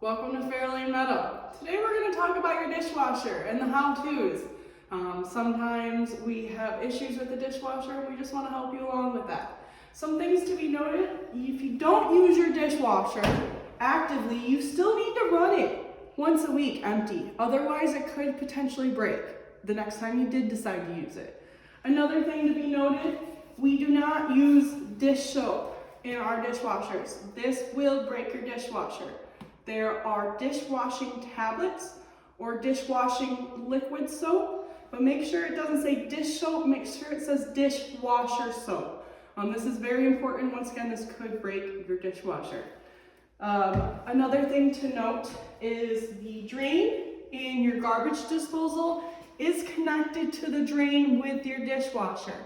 Welcome to Fairlane Meadow. Today we're going to talk about your dishwasher and the how-tos. Sometimes we have issues with the dishwasher and we just want to help you along with that. Some things to be noted: if you don't use your dishwasher actively, you still need to run it once a week empty. Otherwise it could potentially break the next time you did decide to use it. Another thing to be noted: we do not use dish soap in our dishwashers. This will break your dishwasher. There are dishwashing tablets or dishwashing liquid soap, but make sure it doesn't say dish soap, make sure it says dishwasher soap. This is very important. Once again, this could break your dishwasher. Another thing to note is the drain in your garbage disposal is connected to the drain with your dishwasher.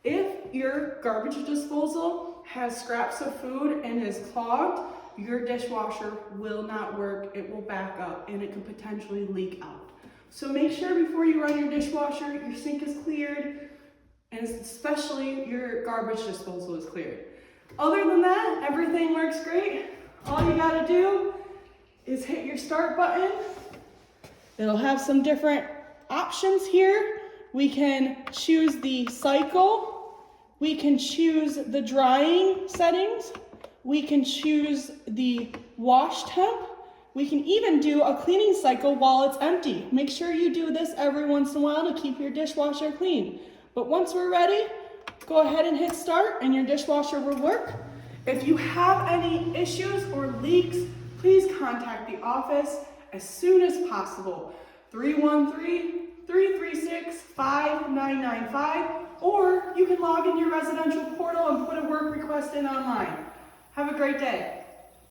If your garbage disposal has scraps of food and is clogged, your dishwasher will not work, it will back up, and it can potentially leak out. So make sure before you run your dishwasher, your sink is cleared, and especially your garbage disposal is cleared. Other than that, everything works great. All you gotta do is hit your start button. It'll have some different options here. We can choose the cycle, we can choose the drying settings, we can choose the wash temp. We can even do a cleaning cycle while it's empty. Make sure you do this every once in a while to keep your dishwasher clean. But once we're ready, go ahead and hit start and your dishwasher will work. If you have any issues or leaks, please contact the office as soon as possible. 313-336-5995, or you can log in your residential portal and put a work request in online. Have a great day.